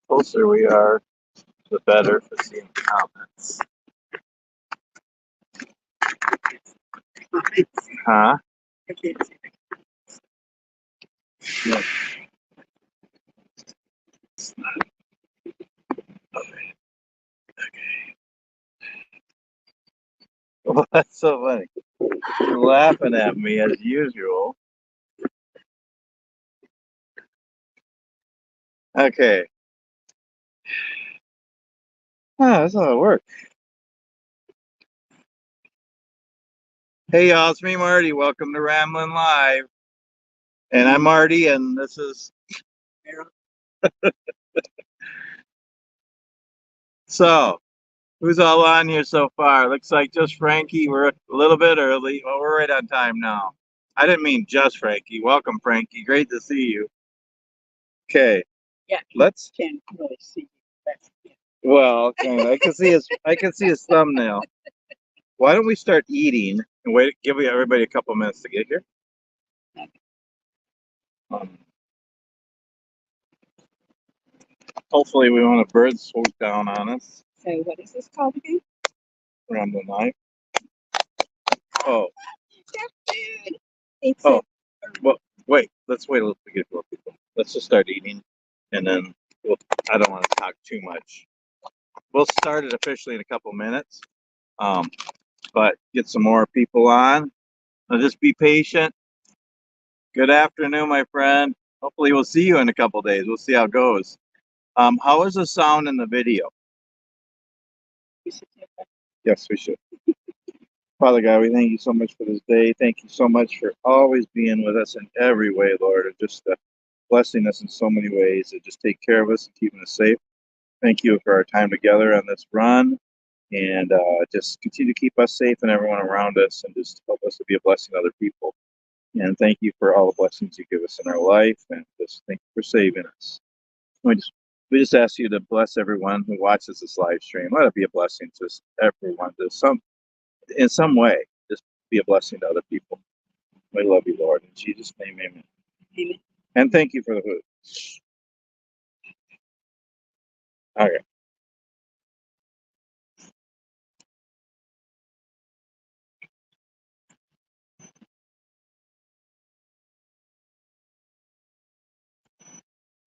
Closer we are, the better for seeing comments. Huh? No. Okay. Well, that's so funny. You're laughing at me as usual. Okay. That's how it works. Hey y'all, it's me Marty. Welcome to Ramblin Live. And I'm Marty, and this is so. Who's all on here so far? Looks like just Frankie. We're a little bit early. Well, we're right on time now. I didn't mean just Frankie. Welcome, Frankie. Great to see you. Okay. Yeah. Let's. Can't really see. Well, I can see his. I can see his thumbnail. Why don't we start eating and wait? Give everybody a couple minutes to get here. Hopefully, we won't have birds swoop down on us. So, what is this called again? Ramblin Live. Oh. It's oh. Well, wait. Let's wait a little bit to get more people. Let's just start eating, and then I don't want to talk too much. We'll start it officially in a couple minutes, but get some more people on. Now just be patient. Good afternoon, my friend. Hopefully, we'll see you in a couple days. We'll see how it goes. How is the sound in the video? Yes, we should. Father God, we thank you so much for this day. Thank you so much for always being with us in every way, Lord, and just blessing us in so many ways and just take care of us and keeping us safe. Thank you for our time together on this run, and just continue to keep us safe and everyone around us, and just help us to be a blessing to other people. And thank you for all the blessings you give us in our life, and just thank you for saving us. We just ask you to bless everyone who watches this live stream. Let it be a blessing to everyone, in some way. Just be a blessing to other people. We love you, Lord. In Jesus' name, amen. Amen. And thank you for the food. Okay.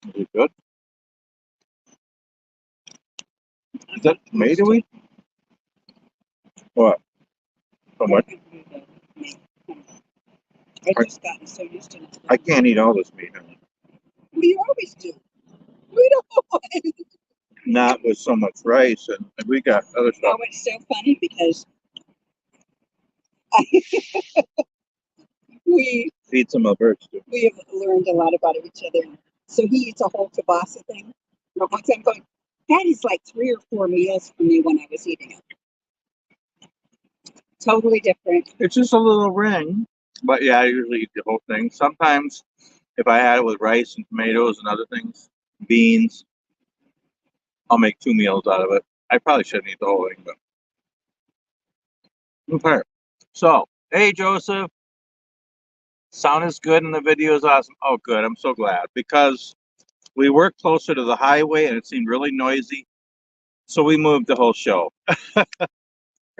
Is it good? Is that tomatoey? What? How much? I just gotten so used to it. I can't eat all this meat, honey. We always do. We don't. Not with so much rice, and we got other stuff. Oh, it's so funny because we Feed some of birds too. we have learned a lot about each other. So he eats a whole kielbasa thing. But once I'm going, that is like 3 or 4 meals for me when I was eating it. Totally different. It's just a little ring, but yeah, I usually eat the whole thing. Sometimes, if I had it with rice and tomatoes and other things, beans, I'll make 2 meals out of it. I probably shouldn't eat the whole thing, but okay. So, hey Joseph, sound is good and the video is awesome. Oh, good. I'm so glad because we worked closer to the highway and it seemed really noisy, so we moved the whole show.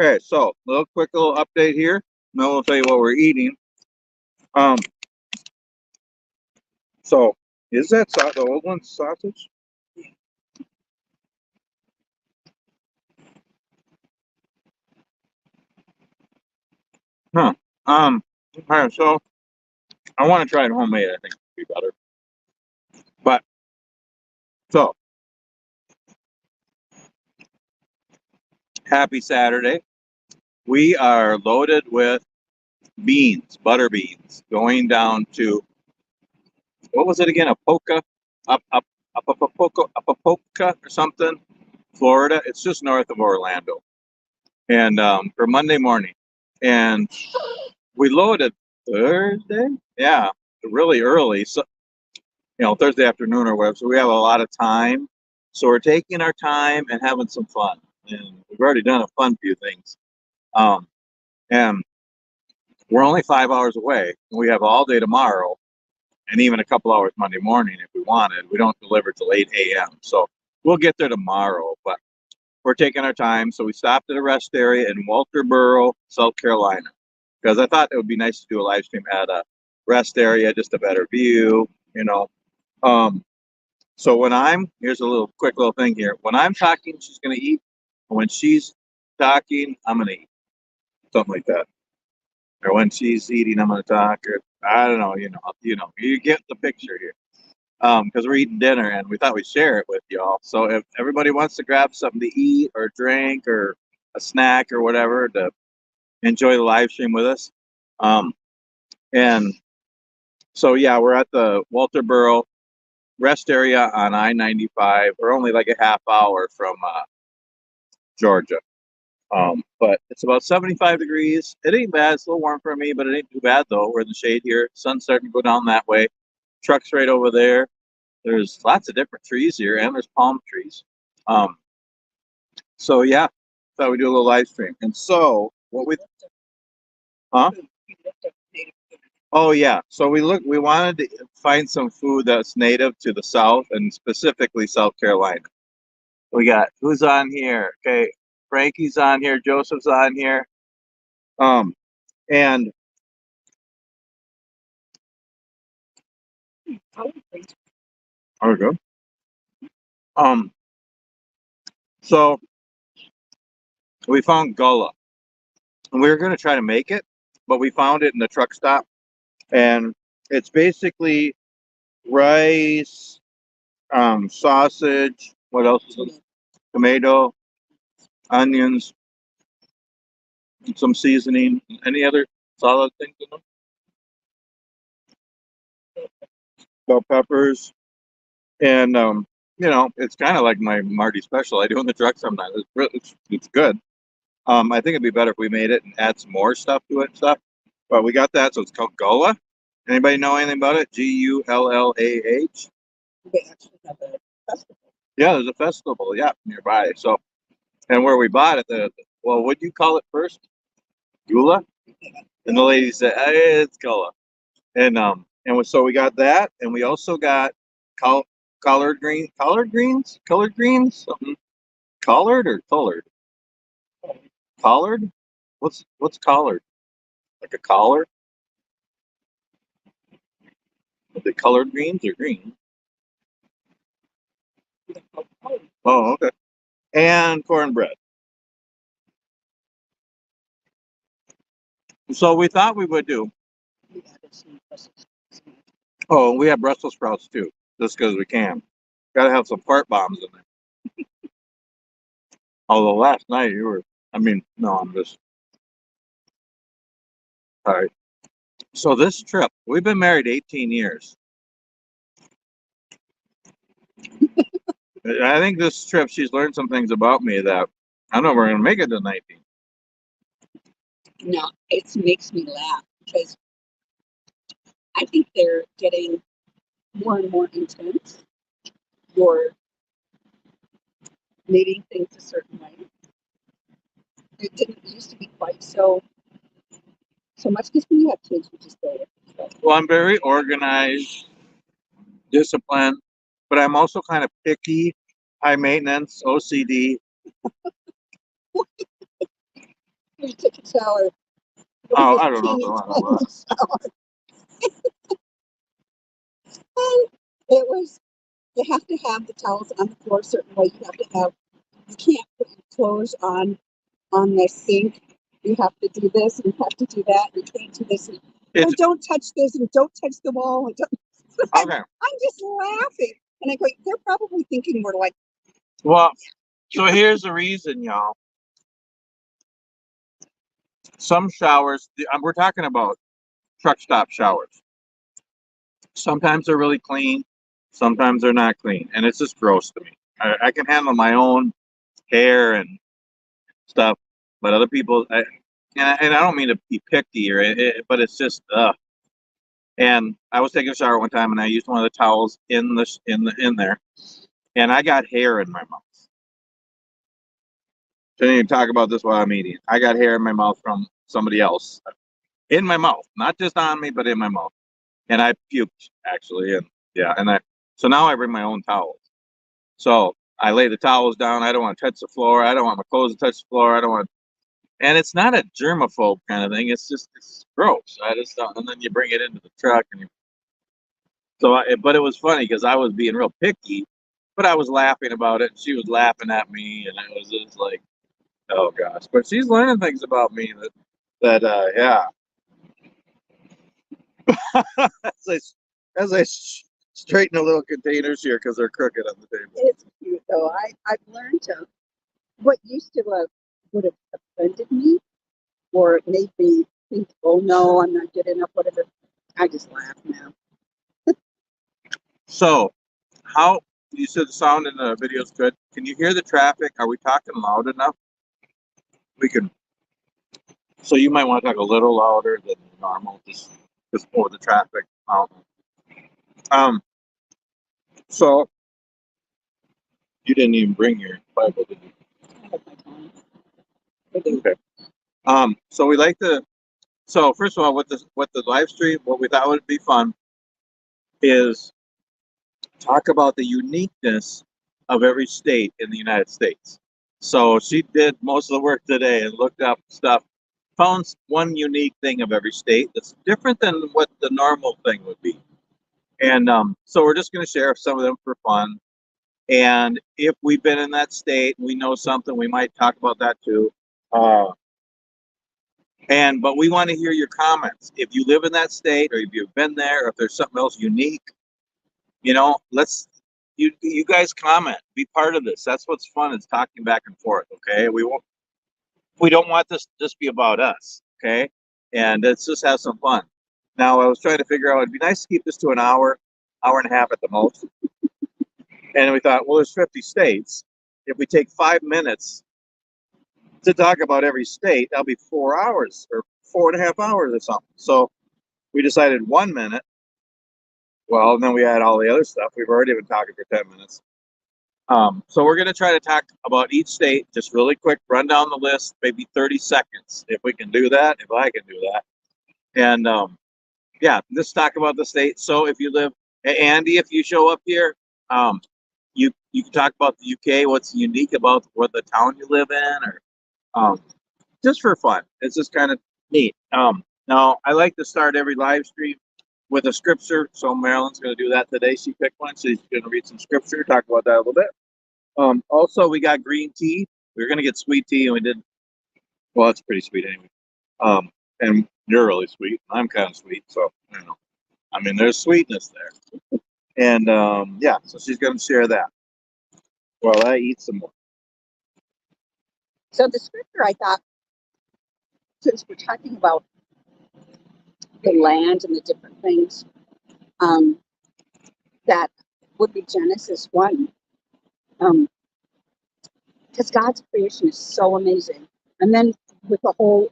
Okay, so little update here. Then we'll tell you what we're eating. So is that the old one sausage? Huh. Okay, so I want to try it homemade. I think it'd be better. But so happy Saturday. We are loaded with beans, butter beans, going down to what was it again? Apopoca or something, Florida. It's just north of Orlando, and for Monday morning, and we loaded Thursday. Yeah, really early. So Thursday afternoon or whatever. So we have a lot of time. So we're taking our time and having some fun, and we've already done a fun few things. And we're only 5 hours away, and we have all day tomorrow. and even a couple hours Monday morning if we wanted. We don't deliver till 8 a.m. So we'll get there tomorrow, but we're taking our time. So we stopped at a rest area in Walterboro, South Carolina, because I thought it would be nice to do a live stream at a rest area, just a better view, you know. Um, so here's a little quick little thing here. When I'm talking, she's gonna eat. When she's talking, I'm gonna eat. Something like that. Or when she's eating, I'm gonna talk. Or I don't know. You get the picture here. Because we're eating dinner and we thought we'd share it with y'all. So if everybody wants to grab something to eat or drink or a snack or whatever to enjoy the live stream with us. And so yeah, we're at the Walterboro rest area on I-95. We're only like a half hour from Georgia. But it's about 75 degrees. It ain't bad. It's a little warm for me, but it ain't too bad though. We're in the shade here. Sun's starting to go down that way. Truck's right over there. There's lots of different trees here, and there's palm trees. So yeah, thought we'd do a little live stream. And so huh? Oh yeah. So we wanted to find some food that's native to the South and specifically South Carolina. We got who's on here? Okay, Frankie's on here. Joseph's on here. And there we go. So we found gullah, and we were gonna try to make it, but we found it in the truck stop, and it's basically rice, sausage. What else is it? Tomato, onions, some seasoning. Any other solid things in them? Bell peppers, and it's kind of like my Marty special I do in the truck sometimes. It's good. I think it'd be better if we made it and add some more stuff to it and stuff. But we got that, so it's called Gullah. Anybody know anything about it? Gullah. They actually have a festival. Yeah, there's a festival, yeah, nearby. So, and where we bought it, well, what'd you call it first? Gula? And the lady said, hey, it's Gullah. So we got that, and we also got collard greens, something. Collard or colored? Collard? What's collard? Like a collar? Are they colored greens or green? Oh, okay. And cornbread. So we thought we would do. Oh, we have Brussels sprouts too, just because we can. Got to have some fart bombs in there. Although last night you were, no, I'm just. All right. So this trip, we've been married 18 years. I think this trip, she's learned some things about me that I don't know if we're going to make it to 19. No, it makes me laugh because I think they're getting more and more intense. You're making things a certain way. It didn't used to be quite so much because when you have kids, you just go with it. Well, I'm very organized, disciplined, but I'm also kind of picky, high maintenance, OCD. You took a shower. Oh, I don't know. It was, you have to have the towels on the floor a certain way. You can't put your clothes on the sink. You have to do this and you have to do that. And you can't do this. And don't touch this and don't touch the wall. And okay. I'm just laughing. And I go, they're probably thinking we're like. Well, so here's the reason, y'all. Some showers, we're talking about truck stop showers. Sometimes they're really clean, sometimes they're not clean, and it's just gross to me. I can handle my own hair and stuff, but other people, and I don't mean to be picky but it's just, And I was taking a shower one time, and I used one of the towels in there, and I got hair in my mouth. Shouldn't even talk about this while I'm eating. I got hair in my mouth from somebody else, in my mouth, not just on me, but in my mouth. and I puked actually, and yeah, so now I bring my own towels. So I lay the towels down. I don't want to touch the floor. I don't want my clothes to touch the floor. I don't want, and it's not a germaphobe kind of thing. It's just it's gross. I just don't. And then you bring it into the truck, and but it was funny because I was being real picky, but I was laughing about it. And she was laughing at me, and it was just like, oh gosh. But she's learning things about me yeah. As I straighten the little containers here because they're crooked on the table. It's cute though. I've learned to what used to would have offended me or it made me think, oh no, I'm not good enough, whatever. I just laugh now. So, how you said the sound in the video is good. Can you hear the traffic? Are we talking loud enough? We can. So you might want to talk a little louder than normal, just for the traffic. Um. So you didn't even bring your Bible, did you? I have my time. I do. Okay. So we like to. So first of all, with the live stream, what we thought would be fun is talk about the uniqueness of every state in the United States. So she did most of the work today and looked up stuff, found one unique thing of every state that's different than what the normal thing would be. And so we're just going to share some of them for fun. And if we've been in that state, we know something, we might talk about that too. But we want to hear your comments. If you live in that state, or if you've been there, or if there's something else unique, let's you guys comment, be part of this. That's what's fun, is talking back and forth. Okay, we don't want this to just be about us. Okay, and let's just have some fun. Now I was trying to figure out, it'd be nice to keep this to an hour and a half at the most. And we thought, well, there's 50 states. If we take 5 minutes to talk about every state, that'll be 4 hours or 4.5 hours or something. So we decided 1 minute. Well, and then we had all the other stuff. We've already been talking for 10 minutes. So we're going to try to talk about each state, just really quick, run down the list, maybe 30 seconds, if we can do that, if I can do that. And yeah, just talk about the state. So if you live, Andy, if you show up here, you can talk about the UK, what's unique about what the town you live in, or just for fun. It's just kind of neat. Now, I like to start every live stream with a scripture. So Marilyn's going to do that today. She picked one. She's going to read some scripture, talk about that a little bit. Also, we got green tea. We were going to get sweet tea, and we didn't. Well, it's pretty sweet anyway. And you're really sweet. I'm kind of sweet. So, I mean, there's sweetness there. And yeah, so she's going to share that while I eat some more. So the scripture, I thought, since we're talking about the land and the different things, that would be Genesis 1. Because God's creation is so amazing. And then with the whole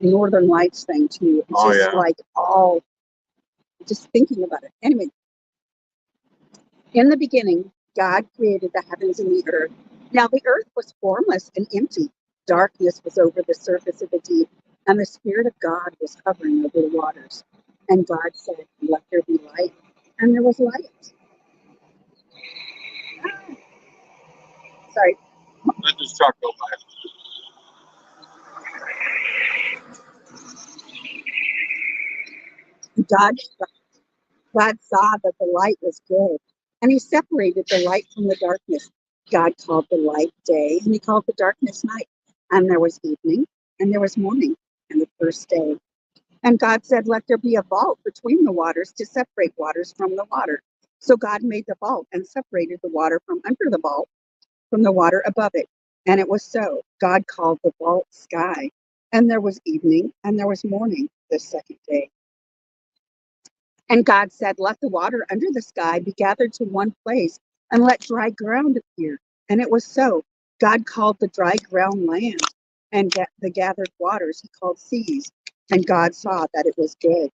Northern Lights thing too, it's just like all, just thinking about it. Anyway, in the beginning, God created the heavens and the earth. Now the earth was formless and empty. Darkness was over the surface of the deep, and the Spirit of God was hovering over the waters. And God said, let there be light. And there was light. Sorry. Let this truck go by. God saw that the light was good, and he separated the light from the darkness. God called the light day, and he called the darkness night. And there was evening, and there was morning, and the first day. And God said, let there be a vault between the waters to separate waters from the water. So God made the vault and separated the water from under the vault from the water above it. And it was so. God called the vault sky. And there was evening, and there was morning the second day. And God said, let the water under the sky be gathered to one place, and let dry ground appear. And it was so. God called the dry ground land, and the gathered waters he called seas. And God saw that it was good.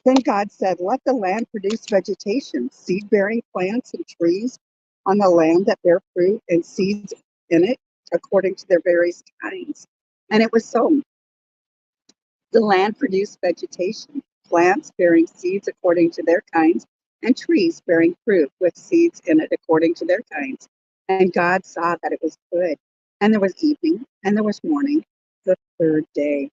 Then God said, let the land produce vegetation, seed-bearing plants and trees on the land that bear fruit, and seeds in it according to their various kinds. And it was so. The land produced vegetation, plants bearing seeds according to their kinds, and trees bearing fruit with seeds in it according to their kinds. And God saw that it was good. And there was evening, and there was morning, the third day.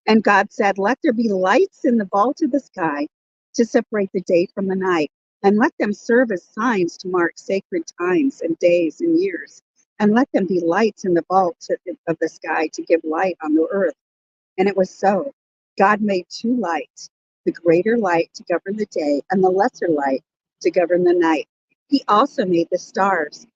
And God said, let there be lights in the vault of the sky to separate the day from the night, and let them serve as signs to mark sacred times and days and years. And let them be lights in the vault of the sky to give light on the earth. And it was so. God made two lights, the greater light to govern the day, and the lesser light to govern the night. He also made the stars.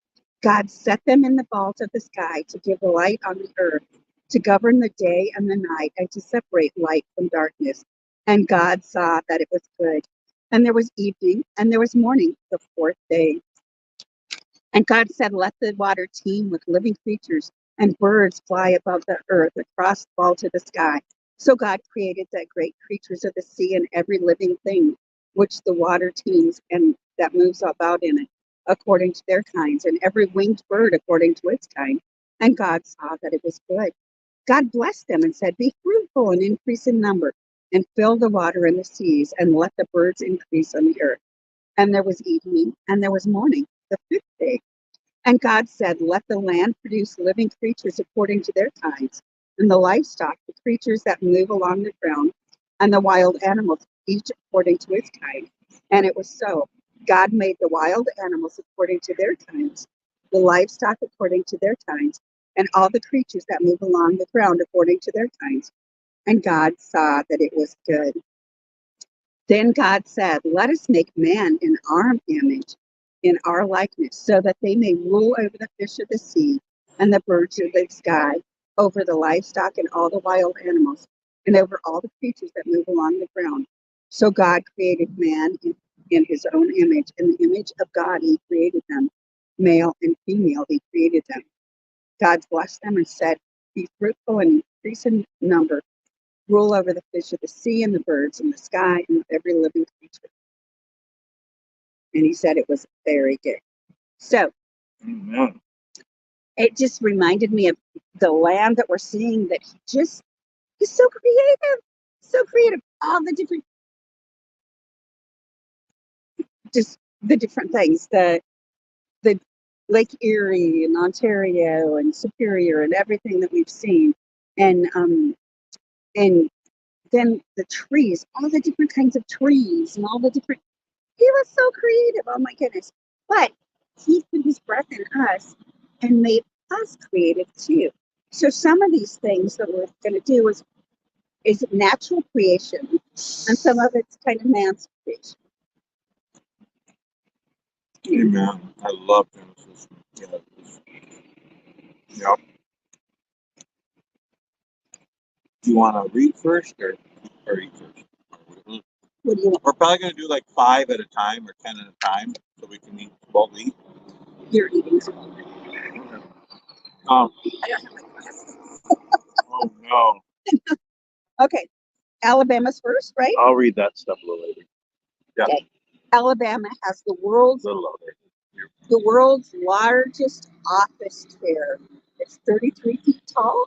God set them in the vault of the sky to give light on the earth, to govern the day and the night, and to separate light from darkness. And God saw that it was good. And there was evening, and there was morning, the fourth day. And God said, let the water teem with living creatures, and birds fly above the earth across the vault of the sky. So God created the great creatures of the sea and every living thing which the water teems and that moves about in it, according to their kinds, and every winged bird according to its kind. And God saw that it was good. God blessed them and said, be fruitful and increase in number, and fill the water in the seas, and let the birds increase on the earth. And there was evening, and there was morning, the fifth day. And God said, let the land produce living creatures according to their kinds, and the livestock, the creatures that move along the ground, and the wild animals, each according to its kind. And it was so. God made the wild animals according to their kinds, the livestock according to their kinds, and all the creatures that move along the ground according to their kinds. And God saw that it was good. Then God said, let us make man in our image, in our likeness, so that they may rule over the fish of the sea and the birds of the sky, over the livestock and all the wild animals, and over all the creatures that move along the ground. So God created man in his own image. In the image of God, he created them. Male and female, he created them. God blessed them and said, be fruitful and increase in number. Rule over the fish of the sea and the birds in the sky and every living creature. And he said it was very good. So Amen. it just reminded me of the land that we're seeing, that he's so creative, so creative. All the different, just the different things, the Lake Erie and Ontario and Superior and everything that we've seen. And then the trees, all the different kinds of trees and all the different, he was so creative. Oh my goodness. But he put his breath in us and made us creative too. So some of these things that we're going to do is natural creation, and some of it's kind of man's creation. Amen. I love Genesis. Yep. Do you want to read first or eat first? What do you want? We're probably going to do like 5 at a time or 10 at a time so we can eat both eat. You're eating some. Um, I don't have my glasses. oh no. Okay, Alabama's first, right? I'll read that stuff a little later. Yeah. Okay. Alabama has A little later. the world's largest office chair. It's 33 feet tall.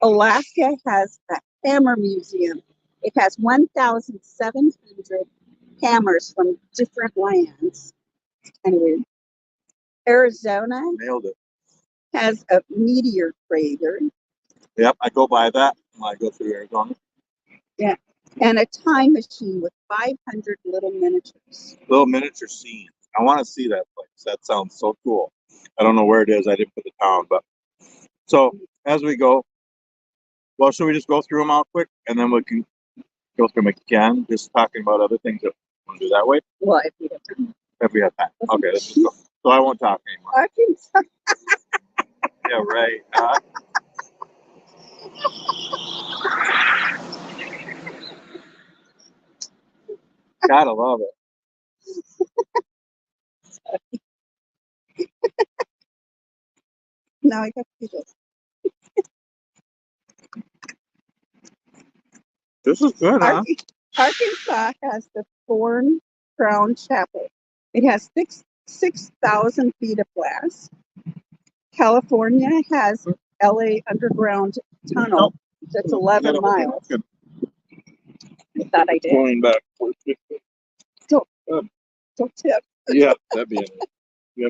Alaska has a hammer museum. It has 1,700 hammers from different lands. Anyway, Arizona Nailed it. has a meteor crater. Yep, I go by that when I go through Arizona. Yeah, and a time machine with 500 little miniatures. Little miniature scenes. I want to see that place. That sounds so cool. I don't know where it is. I didn't put the town, but so as we go, well, should we just go through them all quick and then we can go through them again, just talking about other things that we want to do that way Well, if we have time. if we have time. Okay, let's just go. So I won't talk anymore. I can Yeah, right. Gotta love it. now I got to do this. This is good, huh? Arkansas has the Thorn Crown Chapel. It has 6,000 feet of glass. California has LA Underground Tunnel. That's 11 miles. Good. I thought I did. Going back. Don't, Um, don't tip. yeah, that'd be interesting. Yeah.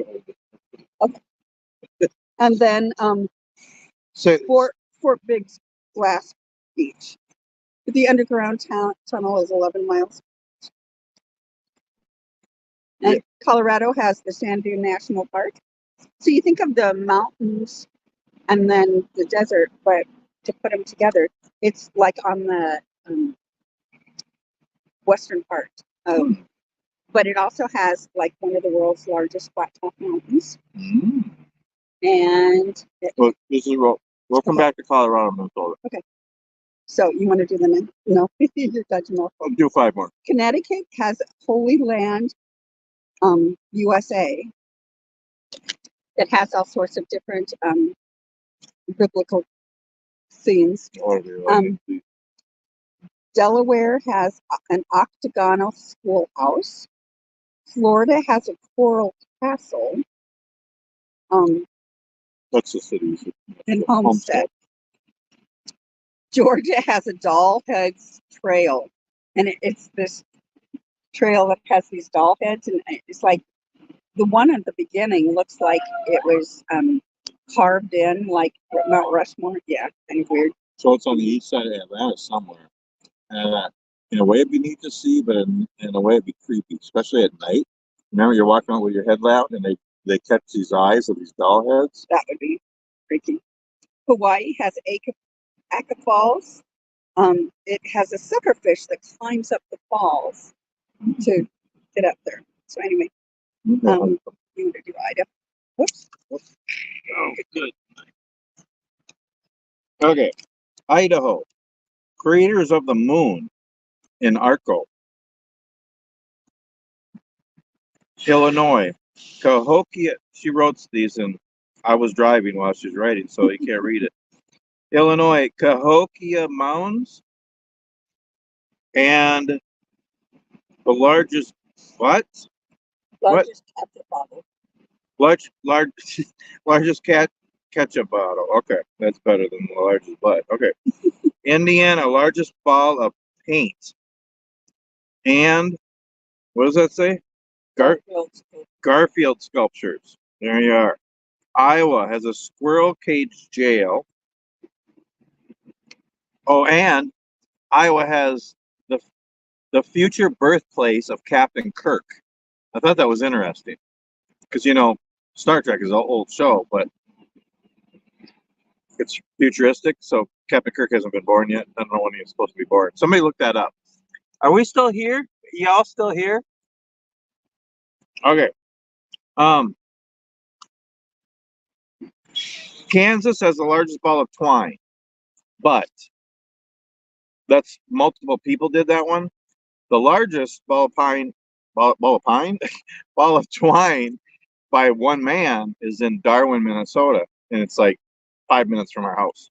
And then So, Fort Big Glass Beach. The underground tunnel is 11 miles. And yeah. Colorado has the Sand Dune National Park. So you think of the mountains and then the desert, but to put them together, it's like on the western part of, but it also has like one of the world's largest flat top mountains. And Well, this is we'll come back to Colorado, Minnesota. Okay. So you want to do the next? No, you're touching off. I'll do 5 more. Connecticut has Holy Land, U.S.A. It has all sorts of different biblical themes. Delaware has an octagonal schoolhouse. Florida has a coral castle. That's the cities. In Homestead. Georgia has a doll heads trail, and it's this trail that has these doll heads, and it's like the one at the beginning looks like it was carved in like Mount Rushmore. Yeah, kind of weird. So it's on the east side of Atlanta somewhere. And in a way it'd be neat to see, but in a way it'd be creepy, especially at night. Remember, you're walking out with your headlamp and they catch these eyes of these doll heads. That would be freaky. Hawaii has Aka Falls. It has a suckerfish that climbs up the falls to get up there. So anyway, you want to do Ida. Whoops. Oh, good. Okay, Idaho, creators of the moon in Arco. Illinois, Cahokia. She wrote these, and I was driving while she was writing, so you can't read it. Illinois, Cahokia Mounds, and the largest what? Largest ketchup bottle. Largest ketchup bottle. Okay, that's better than the largest butt. Okay, Indiana, largest ball of paint, and what does that say? Garfield sculptures. There you are. Iowa has a squirrel cage jail. Oh, and Iowa has the future birthplace of Captain Kirk. I thought that was interesting because Star Trek is an old show, but it's futuristic. So Captain Kirk hasn't been born yet. I don't know when he was supposed to be born. Somebody look that up. Are we still here? Y'all still here? Okay. Kansas has the largest ball of twine, but that's multiple people did that one. The largest ball of ball of twine by one man is in Darwin, Minnesota, and it's like 5 minutes from our house.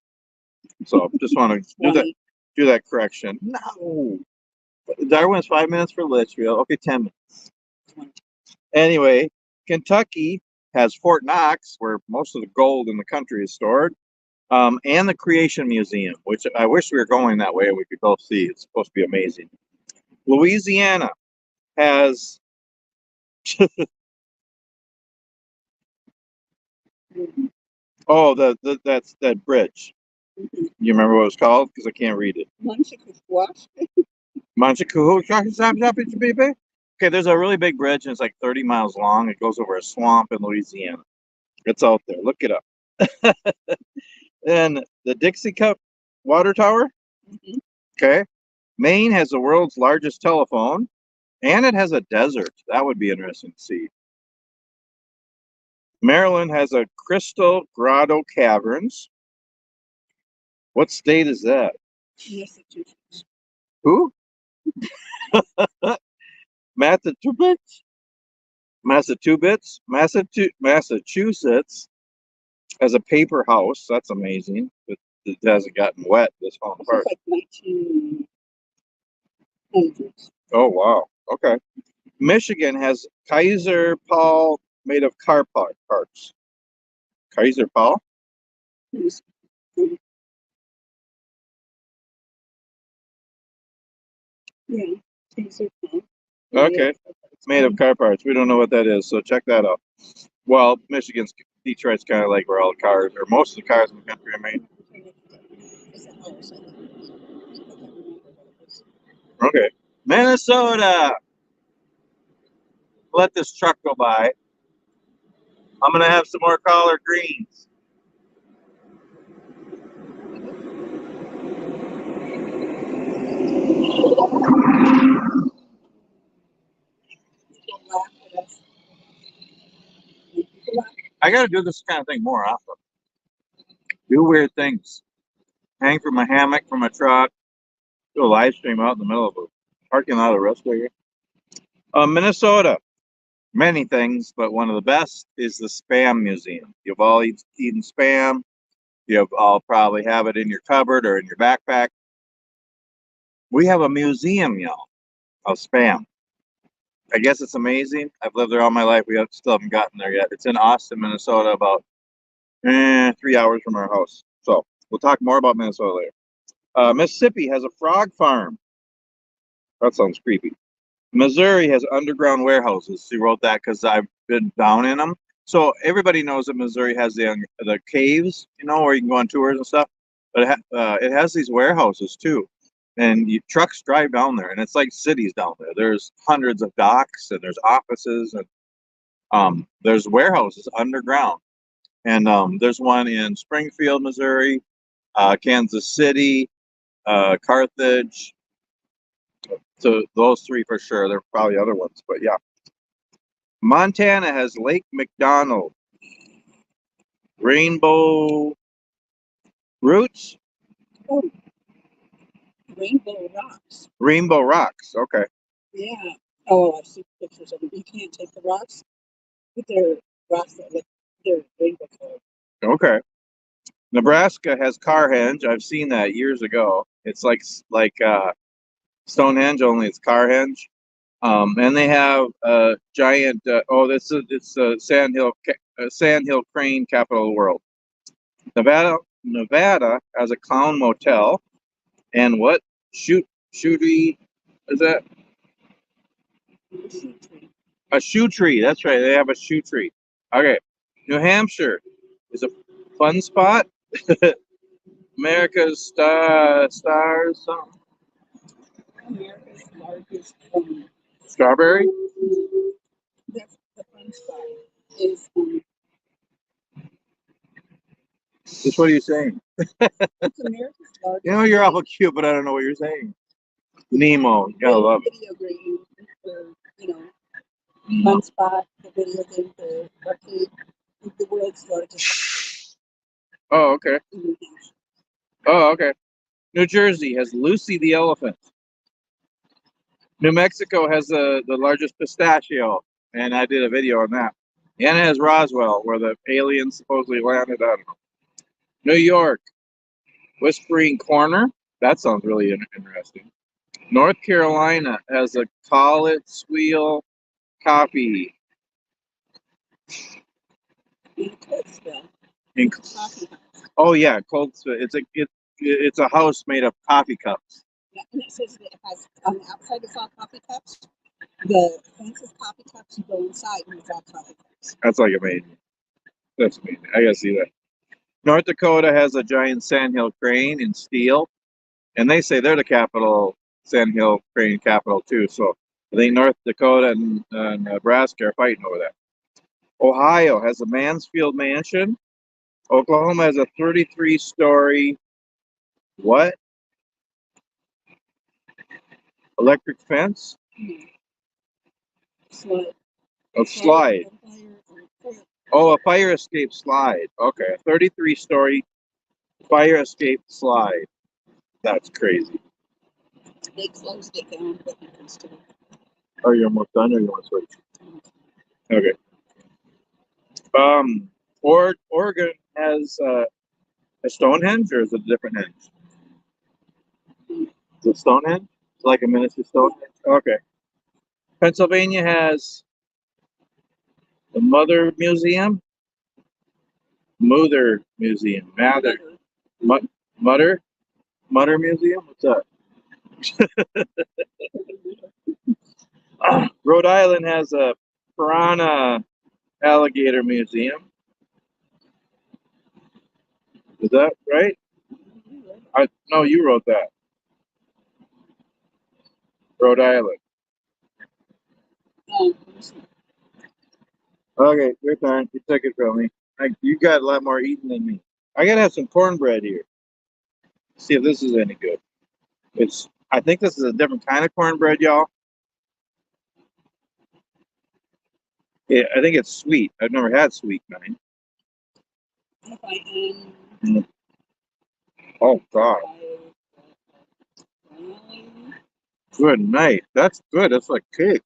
So just want to do that correction. No, Darwin's 5 minutes for Litchfield. Okay, 10 minutes. Anyway, Kentucky has Fort Knox, where most of the gold in the country is stored, and the Creation Museum, which I wish we were going that way and we could both see. It's supposed to be amazing. Louisiana has that's that bridge. You remember what it was called? Because I can't read it. Okay, there's a really big bridge and it's like 30 miles long. It goes over a swamp in Louisiana. It's out there. Look it up. And the Dixie Cup water tower. Okay. Maine has the world's largest telephone, and it has a desert. That would be interesting to see. Maryland has a Crystal Grotto Caverns. What state is that? Massachusetts. Who? Massachusetts? Massachusetts has a paper house. That's amazing. It hasn't gotten wet this whole part. Like 1900s. Oh, wow. Okay. Michigan has Kaiser Paul made of car parts. Kaiser Paul? Yeah. These are fun. Okay. Made of car parts. We don't know what that is, so check that out. Well, Detroit's kind of like where all the cars, or most of the cars in the country are made. Okay. Minnesota. Let this truck go by. I'm gonna have some more collard greens. I gotta do this kind of thing more often. Do weird things. Hang from a hammock from a truck. Do a live stream out in the middle of a parking lot of rest area. Minnesota. Many things, but one of the best is the Spam Museum. You've all eaten Spam. You've all probably have it in your cupboard or in your backpack. We have a museum, y'all, of Spam. I guess it's amazing. I've lived there all my life. Still haven't gotten there yet. It's in Austin, Minnesota, about 3 hours from our house. So we'll talk more about Minnesota later. Mississippi has a frog farm. That sounds creepy. Missouri has underground warehouses. She wrote that because I've been down in them. So everybody knows that Missouri has the caves, where you can go on tours and stuff. But it has these warehouses too, and trucks drive down there, and it's like cities down there. There's hundreds of docks, and there's offices, and there's warehouses underground. And there's one in Springfield, Missouri, Kansas City, Carthage. So those three for sure. There are probably other ones, but yeah. Montana has Lake McDonald, Rainbow Roots, Oh, Rainbow Rocks. Rainbow Rocks. Okay. Yeah. Oh, I've seen pictures of them. You can't take the rocks, but they're rocks that look, they're rainbow colored. Okay. Nebraska has Carhenge. I've seen that years ago. It's like Stonehenge, only it's Carhenge. And they have a giant. It's a Sandhill Crane, capital of the world. Nevada has a clown motel, and what shootery is that? A shoe tree. That's right. They have a shoe tree. Okay. New Hampshire is a fun spot. America's stars. America's largest Strawberry. that's the fun spot is Just what are you saying? it's America's largest. You're awful cute, but I don't know what you're saying. Nemo. You gotta love it. Video game for fun spot, the video game for arcade, the world's largest Oh, okay. in New Hampshire. Oh, okay. New Jersey has Lucy the elephant. New Mexico has the largest pistachio, and I did a video on that. And it has Roswell, where the aliens supposedly landed. I don't know. New York, Whispering Corner. That sounds really interesting. North Carolina has a Collettsville coffee. In Coatesville. In, oh yeah, Collettsville. It's a house made of coffee cups. Yeah, and it says that it has on the outside it's all coffee cups. The fence is coffee cups. You go inside and it's all coffee cups. That's like amazing. That's amazing. I gotta see that. North Dakota has a giant sandhill crane in steel, and they say they're the capital, sandhill crane capital too. So I think North Dakota and Nebraska are fighting over that. Ohio has a Mansfield mansion. Oklahoma has a 33-story what? Electric fence? Slide. A slide. Oh, a fire escape slide. Okay, a 33-story fire escape slide. That's crazy. They closed it down, but you can still. Oh, you're almost done, or you want to switch? Okay. Oregon has a Stonehenge, or is it a different henge? Is it Stonehenge? It's like a miniature Stonehenge. Okay. Pennsylvania has the Mother Museum. Mother Museum. Mother Museum. What's that? Rhode Island has a piranha alligator museum. Is that right? No, you wrote that. Rhode Island. Um, Okay, your turn. You took it from me. You got a lot more eating than me. I gotta have some cornbread here. See if this is any good. I think this is a different kind of cornbread, y'all. Yeah, I think it's sweet. I've never had sweet kind. if I Mm. Oh God, good night. That's good. That's like cake.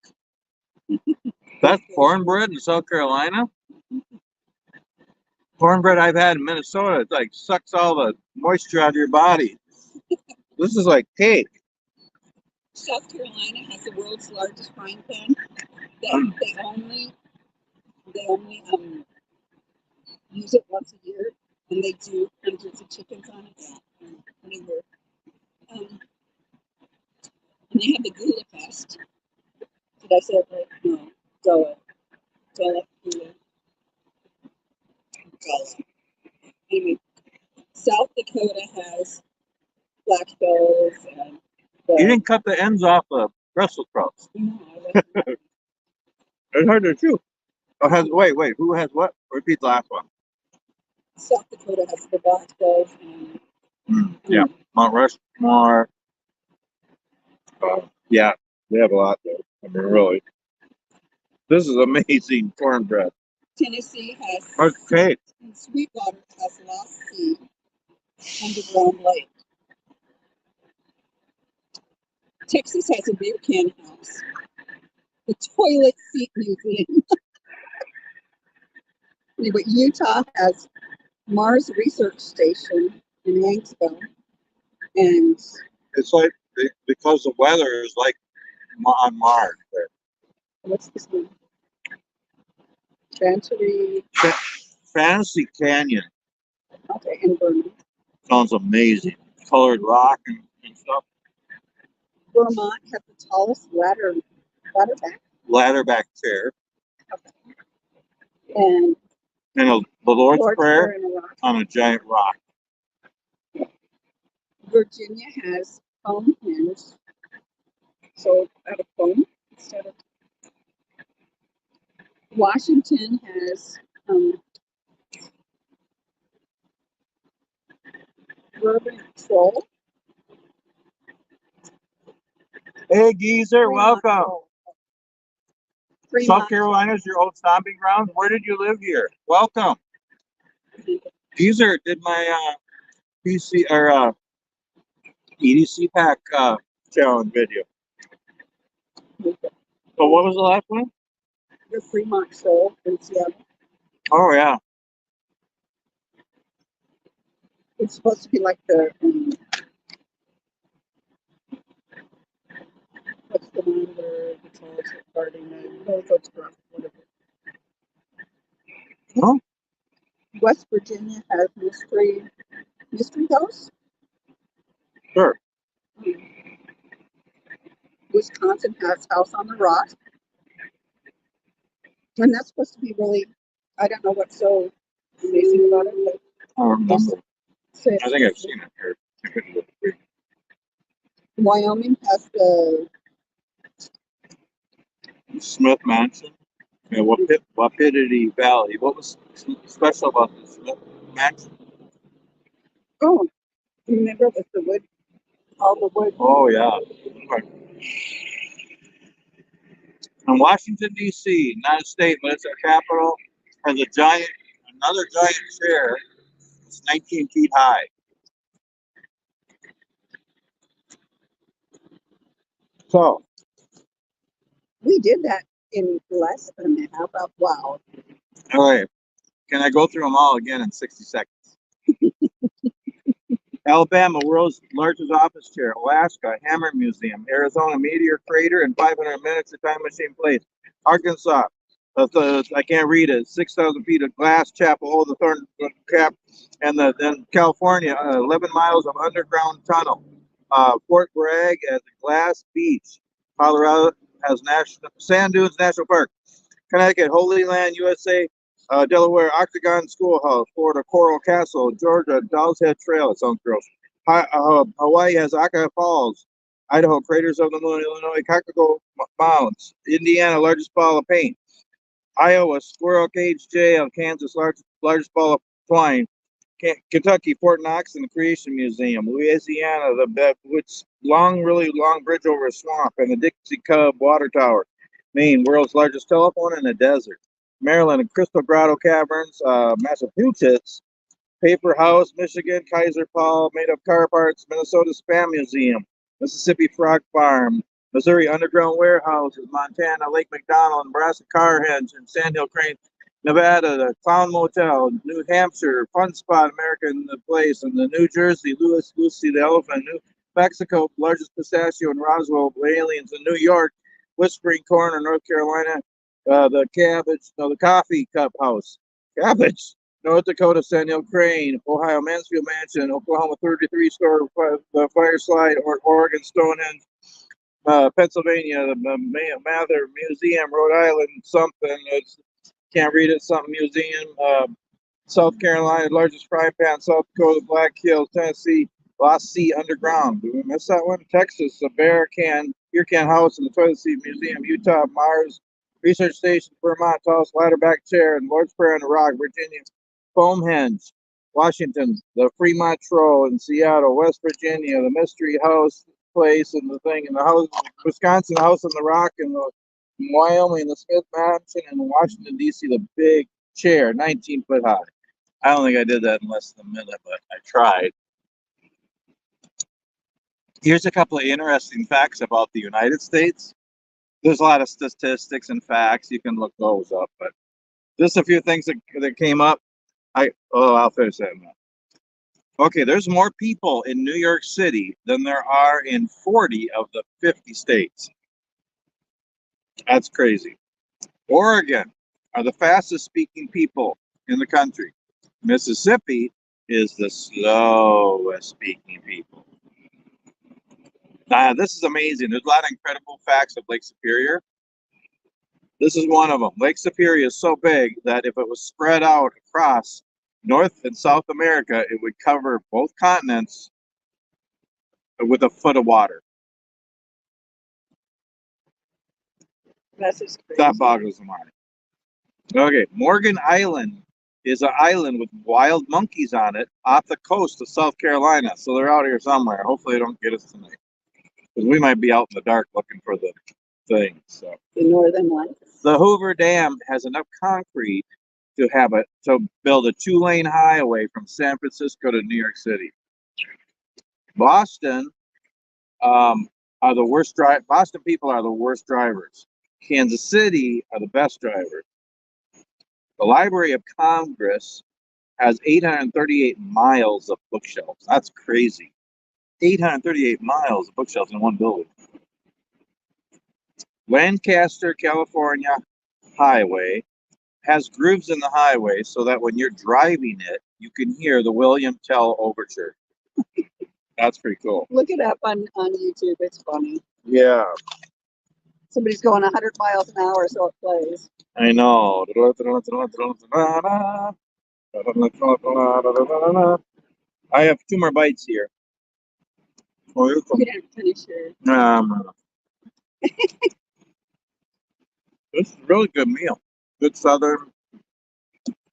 That's cornbread in South Carolina. Cornbread I've had in Minnesota, it like sucks all the moisture out of your body. This is like cake. South Carolina has the world's largest frying pan. They only use it once a year, and they do hundreds of chickens on it. Anywhere. Um, and they have the Gula Fest. Did I say it right? No, Gullah. Gullah. Anyway, South Dakota has black bells and You didn't cut the ends off the Brussels sprouts. It's hard to chew. Wait. Who has what? Repeat the last one. South Dakota has the black bells and Yeah, Mount Rushmore. Yeah, they have a lot there. I mean, really, this is amazing cornbread. Tennessee has Okay. and Sweetwater has Lost Sea underground lake. Texas has a beer can house, the toilet seat museum. Anyway, Utah has Mars Research Station in Yanksville, and It's like because the weather is like on Mars. There. what's this one? Chancery. Fantasy Canyon Okay, in Vermont. sounds amazing. Colored rock and stuff. Vermont has the tallest Ladderback chair and and the Lord's Prayer in a rock. on a giant rock. Virginia has foam pens, so out of foam instead of. Washington has bourbon troll. Hey, geezer, welcome. Fremont. South Carolina's your old stomping ground. Where did you live here? Welcome. Geezer did my PC or EDC pack challenge video. So what was the last one? The Fremont troll in Seattle. Oh yeah. It's supposed to be like the what's the one where the trolls are guarding whatever. Huh? West Virginia has mystery house. Sure. Wisconsin has House on the Rock. And that's supposed to be really, I don't know what's so amazing about it, but I don't remember. I think I've seen it here. I couldn't look at it. Wyoming has the Smith Mansion. Yeah, Wapiti Valley. What was special about the Smith Mansion? oh, remember with the wood, all the wood. Oh yeah. Okay. And Washington D.C., not a state, but it's our capital, has another giant chair. It's 19 feet high. So, We did that in less than a half hour. Wow. all right. Can I go through them all again in 60 seconds? Alabama, world's largest office chair. Alaska, Hammer Museum. Arizona, Meteor Crater and 500 Minutes, a Time Machine Place. Arkansas, I can't read it. 6,000 feet of glass chapel, hold the thorn cap, and then California, 11 miles of underground tunnel. Fort Bragg as a Glass Beach. Colorado has National Sand Dunes National Park. Connecticut, Holy Land, USA. Delaware, Octagon Schoolhouse. Florida, Coral Castle. Georgia, Dow's Head Trail. It sounds gross. Hawaii has Aka Falls. Idaho, Craters of the Moon. Illinois, Kakago Mounds. Indiana, largest ball of paint. Iowa, Squirrel Cage Jail. Kansas, largest ball of twine. Kentucky, Fort Knox and the Creation Museum. Louisiana, really long bridge over a swamp, and the Dixie Cub Water Tower. Maine, world's largest telephone in a desert. Maryland, Crystal Grotto Caverns. Massachusetts, Paper House, Michigan, Kaiser Paul, made of car parts. Minnesota, Spam Museum. Mississippi, Frog Farm. Missouri, Underground Warehouses. Montana, Lake McDonald, Nebraska, Car Henge, and Sandhill Crane. Nevada, the Clown Motel. New Hampshire, Fun Spot, American Place. And the New Jersey, Lucy the Elephant. New Mexico, largest pistachio in Roswell, aliens. In New York, Whispering Corner, North Carolina. The Coffee Cup House. Cabbage. North Dakota, Sandhill Crane. Ohio, Mansfield Mansion. Oklahoma, 33 store, the Fire Slide, or Oregon, Stonehenge. Pennsylvania, the Mather Museum. Rhode Island, something. Can't read it, something museum. South Carolina, largest frying pan. South Dakota, Black Hills. Tennessee, Lost Sea Underground. Did we miss that one? Texas, the Beer Can House and the Toilet Seat Museum. Utah, Mars Research Station. Vermont, tallest ladderback chair. And Lord's Prayer in the Rock. Virginia, Foamhenge. Washington, the Fremont Troll. In Seattle, West Virginia, the Mystery House Place and the thing. In the house, Wisconsin, the House on the Rock. And the Wyoming, the Smith Mansion. And Washington, D.C., the Big Chair, 19-foot high. I don't think I did that in less than a minute, but I tried. Here's a couple of interesting facts about the United States. There's a lot of statistics and facts. You can look those up, but just a few things that came up. I'll finish that now. Okay, there's more people in New York City than there are in 40 of the 50 states. That's crazy. Oregon are the fastest speaking people in the country. Mississippi is the slowest speaking people. This is amazing. There's a lot of incredible facts of Lake Superior. This is one of them. Lake Superior is so big that if it was spread out across North and South America, it would cover both continents with a foot of water. That's just crazy. That boggles the mind. Okay, Morgan Island is an island with wild monkeys on it off the coast of South Carolina. So they're out here somewhere. Hopefully they don't get us tonight. Because we might be out in the dark looking for the thing. So the Northern Lights. The Hoover Dam has enough concrete to build a 2-lane highway from San Francisco to New York City. Boston are the worst Boston people are the worst drivers. Kansas City are the best drivers. The Library of Congress has 838 miles of bookshelves. That's crazy. 838 miles of bookshelves in one building. Lancaster, California highway has grooves in the highway so that when you're driving it, you can hear the William Tell Overture. That's pretty cool. Look it up on YouTube. It's funny. Yeah. Somebody's going 100 miles an hour, so it plays. I know. I have 2 more bites here. Oh, you didn't finish yours. This is a really good meal. Good southern.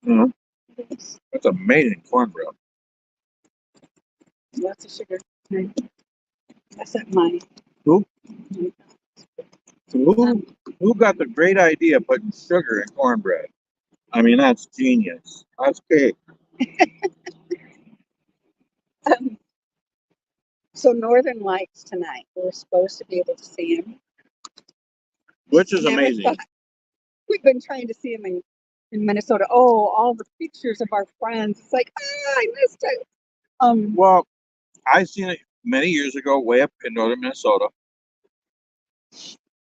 That's amazing cornbread. Lots of sugar. That's at mine. Who got the great idea of putting sugar in cornbread? I mean, that's genius. That's cake. So Northern Lights tonight. We're supposed to be able to see them. Which is amazing. We've been trying to see them in Minnesota. Oh, all the pictures of our friends. It's like, I missed it. Well, I seen it many years ago, way up in northern Minnesota,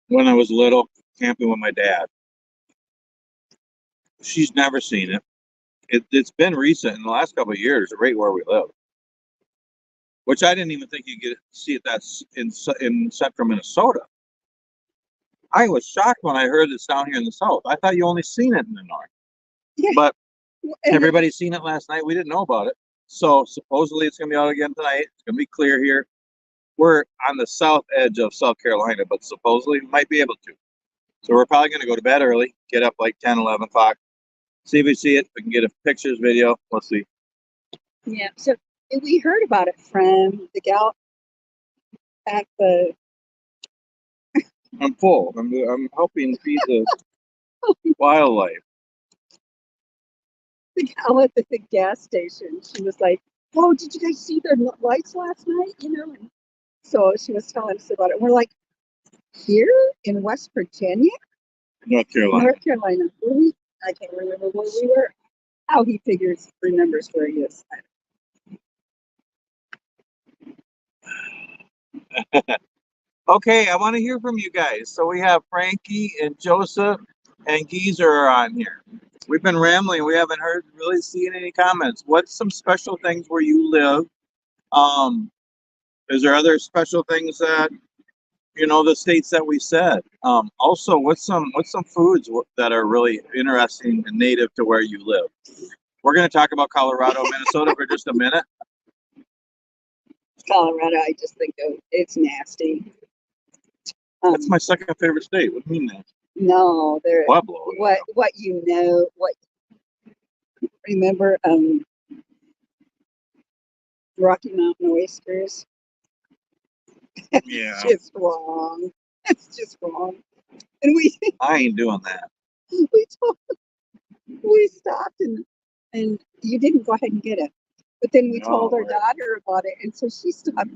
when I was little, camping with my dad. She's never seen it. It's been recent in the last couple of years, right where we live. which I didn't even think you could see it that's in central Minnesota. I was shocked when I heard it's down here in the south. I thought you only seen it in the north, Yeah. but And everybody's seen it last night. We didn't know about it, so supposedly it's gonna be out again tonight. It's gonna be clear here. We're on the south edge of South Carolina, but supposedly we might be able to. So we're probably gonna go to bed early, get up like 10, 11 o'clock, see if we see it. We can get a pictures, video. Let's see. yeah, so we heard about it from the gal at the I'm full. I'm helping feed the wildlife. the gas station. She was like, "Oh, did you guys see the lights last night?" You know, and so she was telling us about it. We're like, here in West Virginia, North Carolina. North Carolina. Where we? I can't remember where we were. How he remembers where he is. Okay, I want to hear from you guys. So we have Frankie and Joseph and Geezer are on here. We've been rambling. We haven't heard really seen any comments. What's some special things where you live? Is there other special things that the states that we said? Also, what's some foods that are really interesting and native to where you live? We're going to talk about Colorado, Minnesota for just a minute. Colorado, I just think it's nasty. That's my second favorite state. What do you mean that? No, there. Pueblo. What remember? Rocky Mountain oysters. Yeah. It's just wrong. It's just wrong. And I ain't doing that. we told, we stopped and you didn't go ahead and get it. But then we told our daughter about it, and so she stopped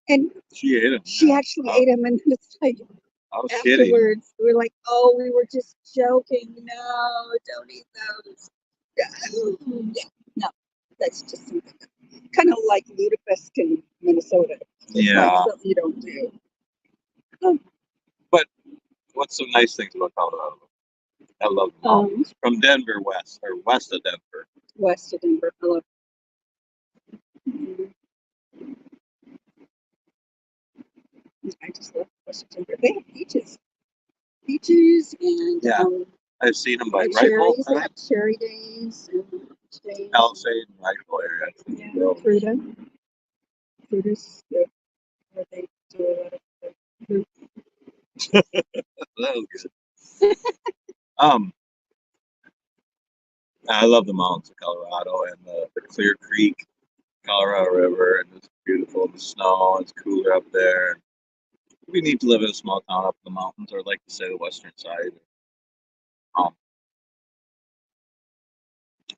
and she ate them. She actually ate them, and it's like I was afterwards we were like, "Oh, we were just joking. No, don't eat those." Yeah, no, that's just something kind of like ludicrous in Minnesota. It's like something you don't do. But what's some nice things about Colorado? I love the mountains. From Denver west or west of Denver. West of Denver. I love. I just love West of Denver. They have beaches, and I've seen them by Rifle. Cherries. They have cherry days and days. Palisade and Rifle area. Yeah, Fruita's good. Where they do a lot of fruit. That was good. I love the mountains of Colorado and the Clear Creek, Colorado River, and it's beautiful. The snow, it's cooler up there. We need to live in a small town up in the mountains, or like to say the western side.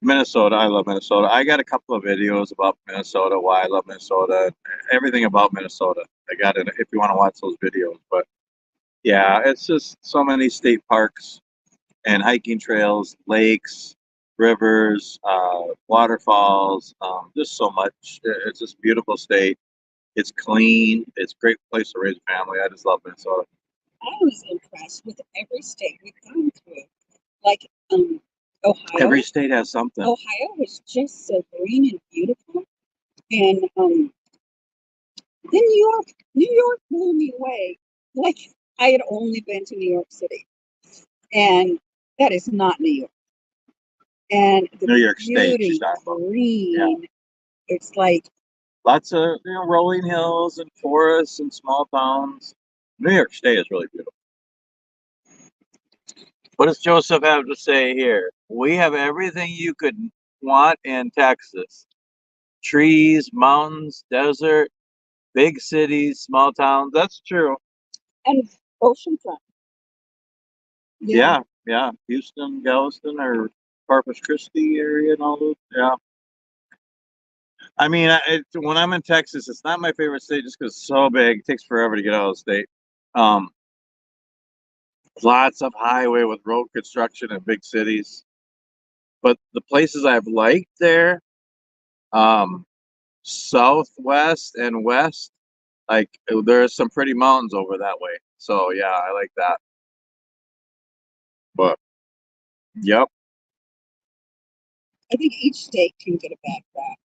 Minnesota, I love Minnesota. I got a couple of videos about Minnesota, why I love Minnesota, everything about Minnesota. I got it if you want to watch those videos. But yeah, it's just so many state parks and hiking trails, lakes, rivers, waterfalls, just so much. It's just a beautiful state. It's clean. It's a great place to raise a family. I just love Minnesota. I was impressed with every state we've gone through. Like Ohio. Every state has something. Ohio was just so green and beautiful. And then New York blew me away. Like I had only been to New York City. And that is not New York. And the New York State, beauty, green. It's like lots of rolling hills and forests and small towns. New York State is really beautiful. What does Joseph have to say here? We have everything you could want in Texas. Trees, mountains, desert, big cities, small towns. That's true. And oceanfront. Yeah. Houston, Galveston, or Corpus Christi area and all those. Yeah. I mean, when I'm in Texas, it's not my favorite state just because it's so big. It takes forever to get out of the state. Lots of highway with road construction in big cities. But the places I've liked there, southwest and west, like there's some pretty mountains over that way. So yeah, I like that. But yep. I think each state can get a bad rap.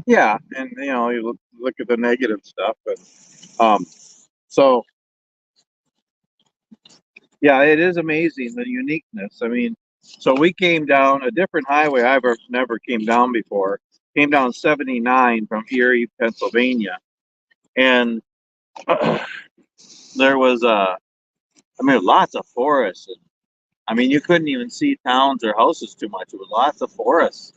Yeah, and you look at the negative stuff, and um, so yeah, it is amazing the uniqueness. I mean, so we came down a different highway I've never came down before. Came down 79 from Erie, Pennsylvania, and there was I mean, lots of forests. And, I mean, you couldn't even see towns or houses too much. It was lots of forests.